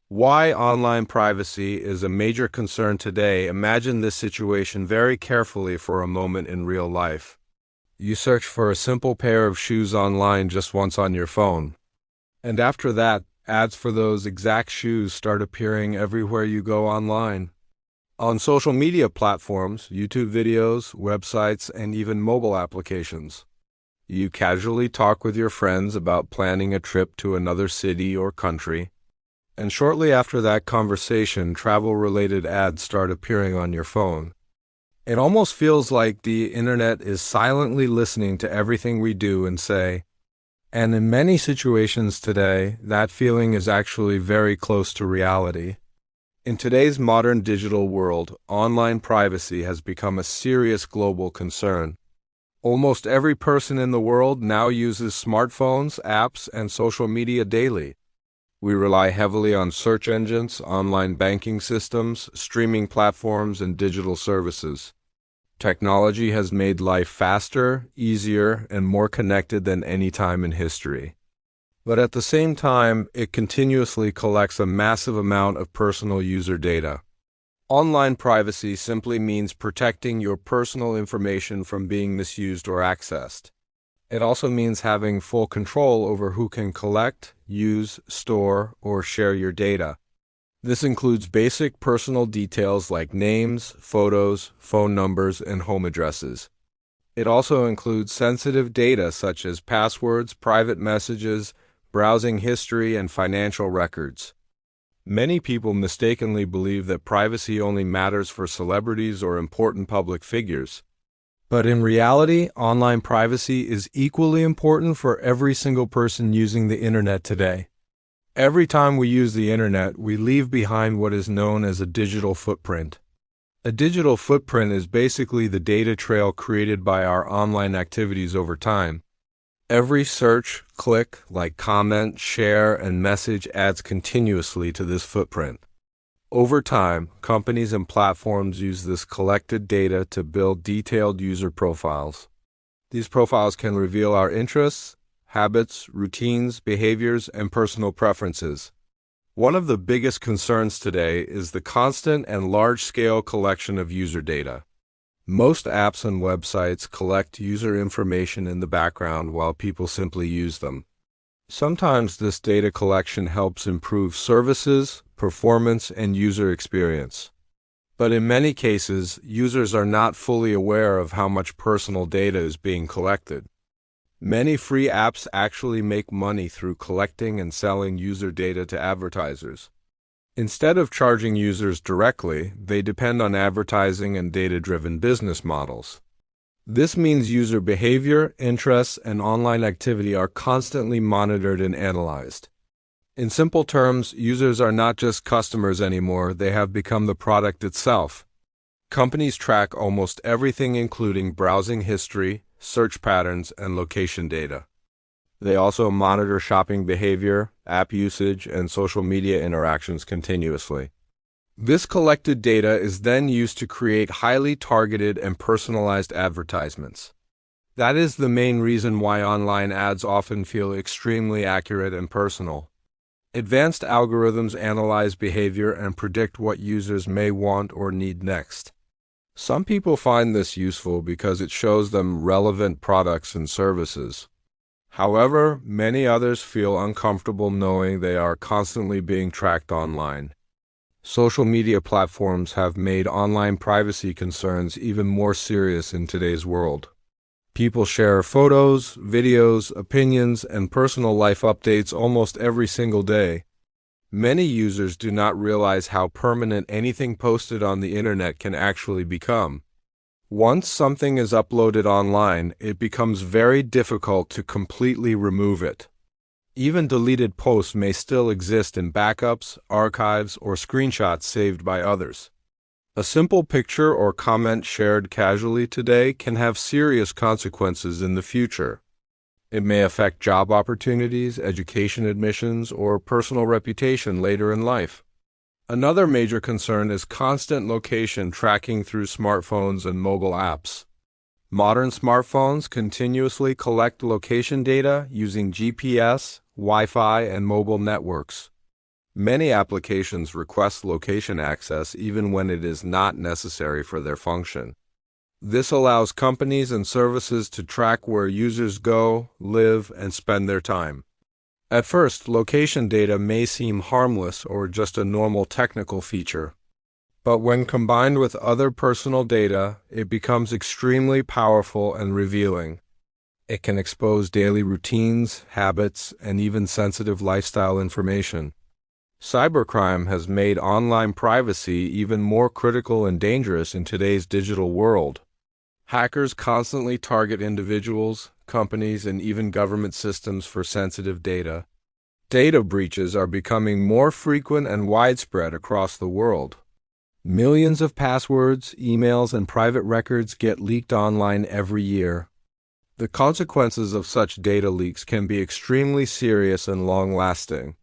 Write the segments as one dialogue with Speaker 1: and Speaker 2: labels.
Speaker 1: Why online privacy is a major concern today. Imagine this situation very carefully for a moment in real life. You search for a simple pair of shoes online just once on your phone. And after that, ads for those exact shoes start appearing everywhere you go online. On social media platforms, YouTube videos, websites, and even mobile applications. You casually talk with your friends about planning a trip to another city or country. And shortly after that conversation, travel-related ads start appearing on your phone. It almost feels like the internet is silently listening to everything we do and say. And in many situations today, that feeling is actually very close to reality. In today's modern digital world, online privacy has become a serious global concern. Almost every person in the world now uses smartphones, apps, and social media daily. We rely heavily on search engines, online banking systems, streaming platforms, and digital services. Technology has made life faster, easier, and more connected than any time in history. But at the same time, it continuously collects a massive amount of personal user data. Online privacy simply means protecting your personal information from being misused or accessed. It also means having full control over who can collect, use, store, or share your data. This includes basic personal details like names, photos, phone numbers, and home addresses. It also includes sensitive data such as passwords, private messages, browsing history, and financial records. Many people mistakenly believe that privacy only matters for celebrities or important public figures. But in reality, online privacy is equally important for every single person using the internet today. Every time we use the internet, we leave behind what is known as a digital footprint. A digital footprint is basically the data trail created by our online activities over time. Every search, click, like, comment, share, and message adds continuously to this footprint. Over time, companies and platforms use this collected data to build detailed user profiles. These profiles can reveal our interests, habits, routines, behaviors, and personal preferences. One of the biggest concerns today is the constant and large-scale collection of user data. Most apps and websites collect user information in the background while people simply use them. Sometimes this data collection helps improve services, performance, and user experience. But in many cases, users are not fully aware of how much personal data is being collected. Many free apps actually make money through collecting and selling user data to advertisers. Instead of charging users directly, they depend on advertising and data-driven business models. This means user behavior, interests, and online activity are constantly monitored and analyzed. In simple terms, users are not just customers anymore, they have become the product itself. Companies track almost everything, including browsing history, search patterns, and location data. They also monitor shopping behavior, app usage, and social media interactions continuously. This collected data is then used to create highly targeted and personalized advertisements. That is the main reason why online ads often feel extremely accurate and personal. Advanced algorithms analyze behavior and predict what users may want or need next. Some people find this useful because it shows them relevant products and services. However, many others feel uncomfortable knowing they are constantly being tracked online. Social media platforms have made online privacy concerns even more serious in today's world. People share photos, videos, opinions, and personal life updates almost every single day. Many users do not realize how permanent anything posted on the internet can actually become. Once something is uploaded online, it becomes very difficult to completely remove it. Even deleted posts may still exist in backups, archives, or screenshots saved by others. A simple picture or comment shared casually today can have serious consequences in the future. It may affect job opportunities, education admissions, or personal reputation later in life. Another major concern is constant location tracking through smartphones and mobile apps. Modern smartphones continuously collect location data using GPS, Wi-Fi, and mobile networks. Many applications request location access even when it is not necessary for their function. This allows companies and services to track where users go, live, and spend their time. At first, location data may seem harmless or just a normal technical feature. But when combined with other personal data, it becomes extremely powerful and revealing. It can expose daily routines, habits, and even sensitive lifestyle information. Cybercrime has made online privacy even more critical and dangerous in today's digital world. Hackers constantly target individuals, companies, and even government systems for sensitive data. Data breaches are becoming more frequent and widespread across the world. Millions of passwords, emails, and private records get leaked online every year. The consequences of such data leaks can be extremely serious and long-lasting.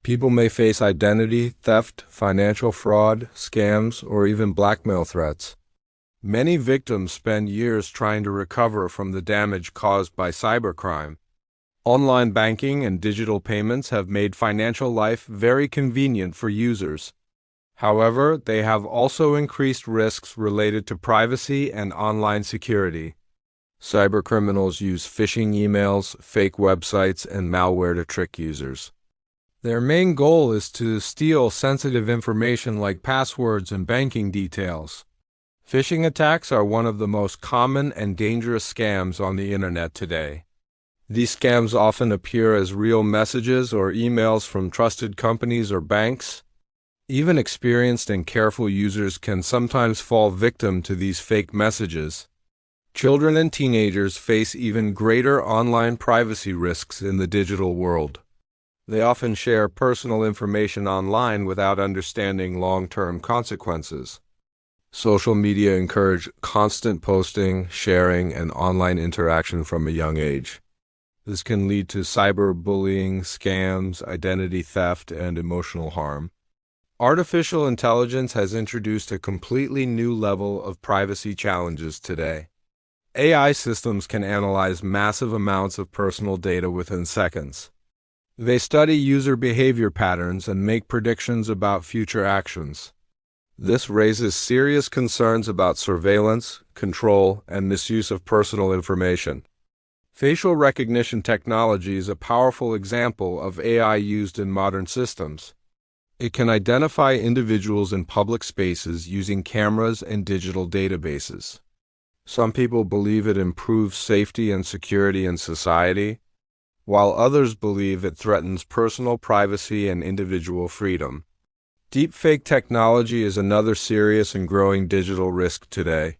Speaker 1: People may face identity theft, financial fraud, scams, or even blackmail threats. Many victims spend years trying to recover from the damage caused by cybercrime. Online banking and digital payments have made financial life very convenient for users. However, they have also increased risks related to privacy and online security. Cybercriminals use phishing emails, fake websites, and malware to trick users. Their main goal is to steal sensitive information like passwords and banking details. Phishing attacks are one of the most common and dangerous scams on the internet today. These scams often appear as real messages or emails from trusted companies or banks. Even experienced and careful users can sometimes fall victim to these fake messages. Children and teenagers face even greater online privacy risks in the digital world. They often share personal information online without understanding long-term consequences. Social media encourage constant posting, sharing, and online interaction from a young age. This can lead to cyberbullying, scams, identity theft, and emotional harm. Artificial intelligence has introduced a completely new level of privacy challenges today. AI systems can analyze massive amounts of personal data within seconds. They study user behavior patterns and make predictions about future actions. This raises serious concerns about surveillance, control, and misuse of personal information. Facial recognition technology is a powerful example of AI used in modern systems. It can identify individuals in public spaces using cameras and digital databases. Some people believe it improves safety and security in society, while others believe it threatens personal privacy and individual freedom. Deepfake technology is another serious and growing digital risk today.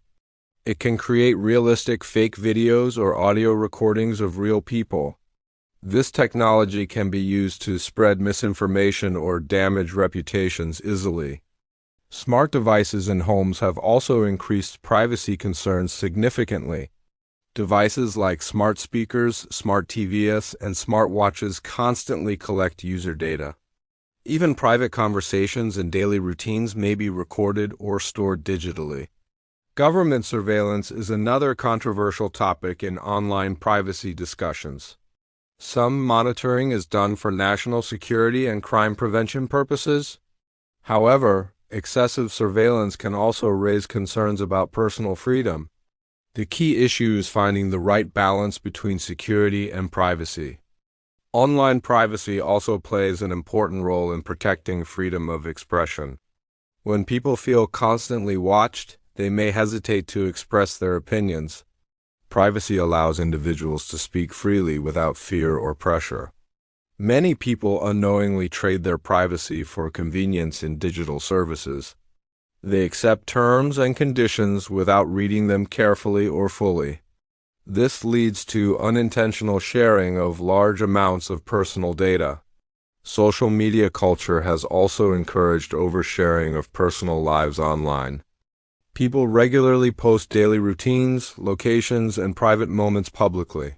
Speaker 1: It can create realistic fake videos or audio recordings of real people. This technology can be used to spread misinformation or damage reputations easily. Smart devices in homes have also increased privacy concerns significantly. Devices like smart speakers, smart TVs, and smartwatches constantly collect user data. Even private conversations and daily routines may be recorded or stored digitally. Government surveillance is another controversial topic in online privacy discussions. Some monitoring is done for national security and crime prevention purposes. However, excessive surveillance can also raise concerns about personal freedom. The key issue is finding the right balance between security and privacy. Online privacy also plays an important role in protecting freedom of expression. When people feel constantly watched, they may hesitate to express their opinions. Privacy allows individuals to speak freely without fear or pressure. Many people unknowingly trade their privacy for convenience in digital services. They accept terms and conditions without reading them carefully or fully. This leads to unintentional sharing of large amounts of personal data. Social media culture has also encouraged oversharing of personal lives online. People regularly post daily routines, locations, and private moments publicly.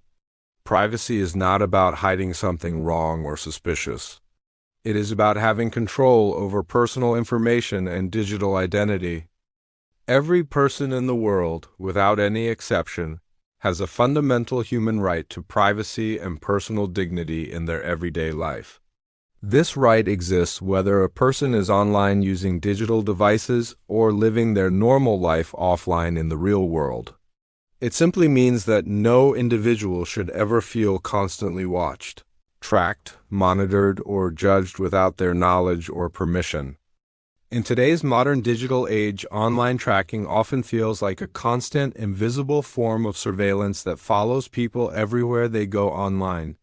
Speaker 1: Privacy is not about hiding something wrong or suspicious. It is about having control over personal information and digital identity. Every person in the world, without any exception, has a fundamental human right to privacy and personal dignity in their everyday life. This right exists whether a person is online using digital devices or living their normal life offline in the real world. It simply means that no individual should ever feel constantly watched, tracked, monitored, or judged without their knowledge or permission. In today's modern digital age, online tracking often feels like a constant, invisible form of surveillance that follows people everywhere they go online.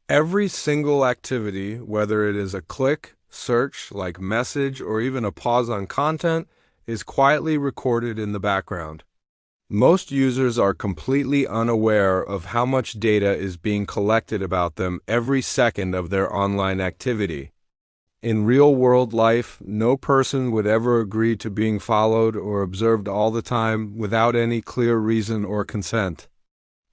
Speaker 1: Every single activity, whether it is a click, search, like message, or even a pause on content, is quietly recorded in the background. Most users are completely unaware of how much data is being collected about them every second of their online activity. In real-world life, no person would ever agree to being followed or observed all the time without any clear reason or consent.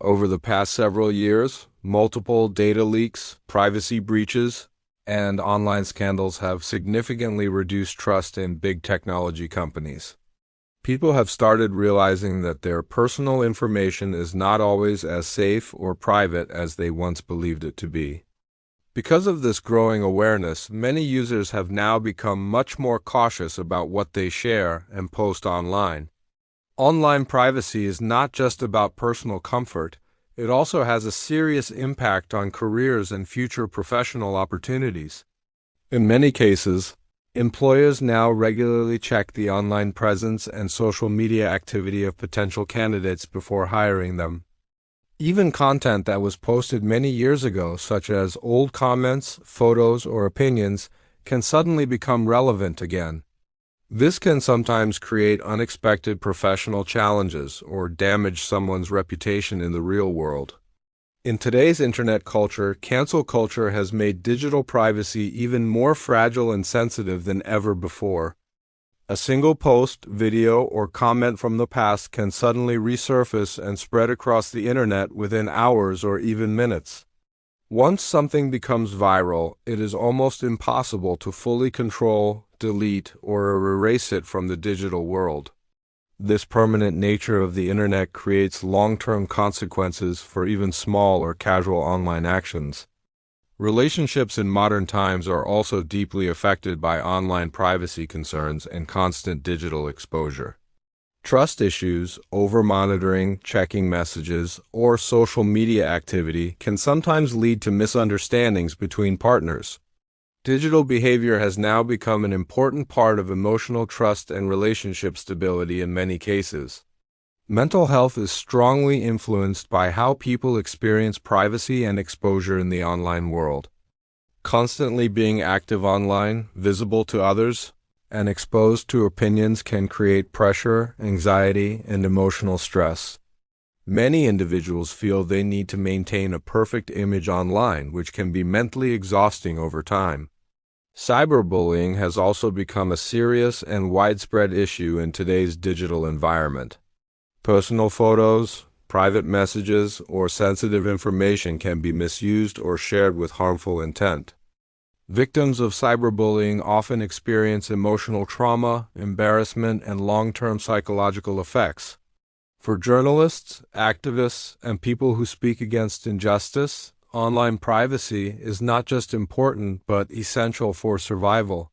Speaker 1: Over the past several years, multiple data leaks, privacy breaches, and online scandals have significantly reduced trust in big technology companies. People have started realizing that their personal information is not always as safe or private as they once believed it to be. Because of this growing awareness, many users have now become much more cautious about what they share and post online. Online privacy is not just about personal comfort, it also has a serious impact on careers and future professional opportunities. In many cases, employers now regularly check the online presence and social media activity of potential candidates before hiring them. Even content that was posted many years ago, such as old comments, photos, or opinions, can suddenly become relevant again. This can sometimes create unexpected professional challenges or damage someone's reputation in the real world. In today's internet culture, cancel culture has made digital privacy even more fragile and sensitive than ever before. A single post, video, or comment from the past can suddenly resurface and spread across the internet within hours or even minutes. Once something becomes viral, it is almost impossible to fully control, delete, or erase it from the digital world. This permanent nature of the internet creates long-term consequences for even small or casual online actions. Relationships in modern times are also deeply affected by online privacy concerns and constant digital exposure. Trust issues, over-monitoring, checking messages, or social media activity can sometimes lead to misunderstandings between partners. Digital behavior has now become an important part of emotional trust and relationship stability in many cases. Mental health is strongly influenced by how people experience privacy and exposure in the online world. Constantly being active online, visible to others, and exposed to opinions can create pressure, anxiety, and emotional stress. Many individuals feel they need to maintain a perfect image online, which can be mentally exhausting over time. Cyberbullying has also become a serious and widespread issue in today's digital environment. Personal photos, private messages, or sensitive information can be misused or shared with harmful intent. Victims of cyberbullying often experience emotional trauma, embarrassment, and long-term psychological effects. For journalists, activists, and people who speak against injustice, online privacy is not just important but essential for survival.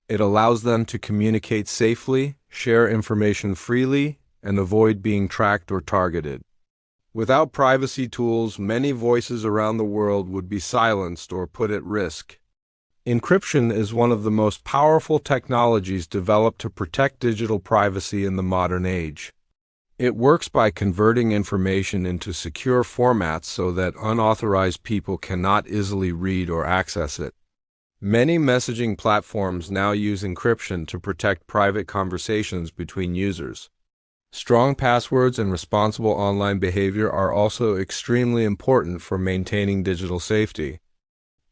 Speaker 1: It allows them to communicate safely, share information freely, and avoid being tracked or targeted. Without privacy tools, many voices around the world would be silenced or put at risk. Encryption is one of the most powerful technologies developed to protect digital privacy in the modern age. It works by converting information into secure formats so that unauthorized people cannot easily read or access it. Many messaging platforms now use encryption to protect private conversations between users. Strong passwords and responsible online behavior are also extremely important for maintaining digital safety.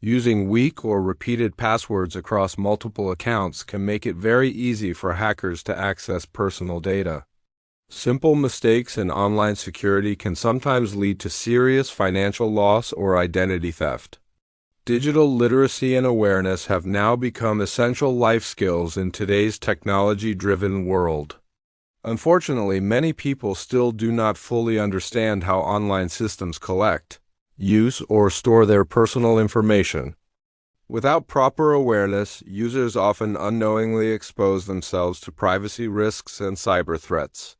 Speaker 1: Using weak or repeated passwords across multiple accounts can make it very easy for hackers to access personal data. Simple mistakes in online security can sometimes lead to serious financial loss or identity theft. Digital literacy and awareness have now become essential life skills in today's technology-driven world. Unfortunately, many people still do not fully understand how online systems collect, use, or store their personal information. Without proper awareness, users often unknowingly expose themselves to privacy risks and cyber threats.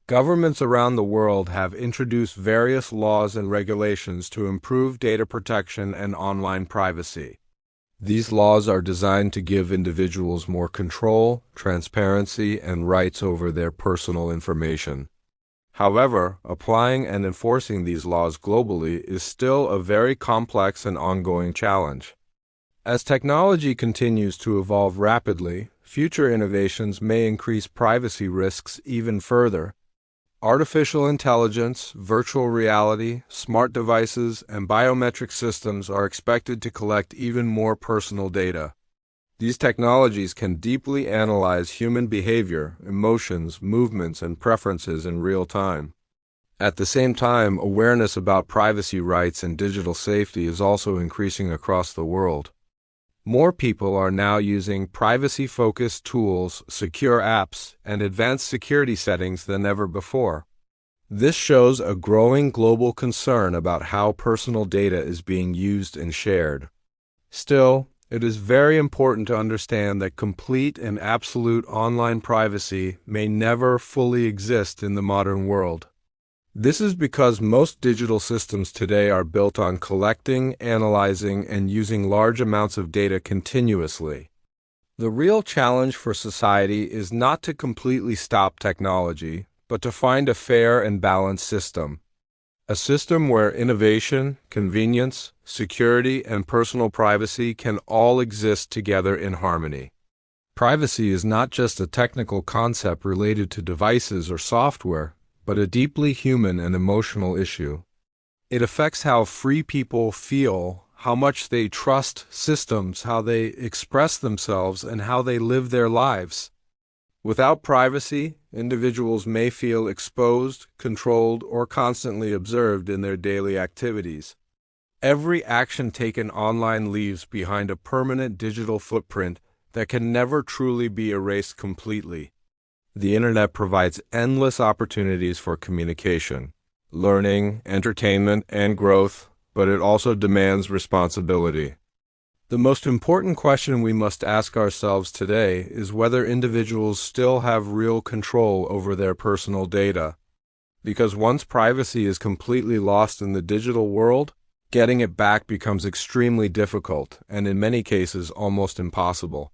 Speaker 1: Governments around the world have introduced various laws and regulations to improve data protection and online privacy. These laws are designed to give individuals more control, transparency, and rights over their personal information. However, applying and enforcing these laws globally is still a very complex and ongoing challenge. As technology continues to evolve rapidly, future innovations may increase privacy risks even further. Artificial intelligence, virtual reality, smart devices, and biometric systems are expected to collect even more personal data. These technologies can deeply analyze human behavior, emotions, movements, and preferences in real time. At the same time, awareness about privacy rights and digital safety is also increasing across the world. More people are now using privacy-focused tools, secure apps, and advanced security settings than ever before. This shows a growing global concern about how personal data is being used and shared. Still, it is very important to understand that complete and absolute online privacy may never fully exist in the modern world. This is because most digital systems today are built on collecting, analyzing, and using large amounts of data continuously. The real challenge for society is not to completely stop technology, but to find a fair and balanced system. A system where innovation, convenience, security, and personal privacy can all exist together in harmony. Privacy is not just a technical concept related to devices or software, but a deeply human and emotional issue. It affects how free people feel, how much they trust systems, how they express themselves, and how they live their lives. Without privacy, individuals may feel exposed, controlled, or constantly observed in their daily activities. Every action taken online leaves behind a permanent digital footprint that can never truly be erased completely. The Internet provides endless opportunities for communication, learning, entertainment, and growth, but it also demands responsibility. The most important question we must ask ourselves today is whether individuals still have real control over their personal data. Because once privacy is completely lost in the digital world, getting it back becomes extremely difficult and in many cases almost impossible.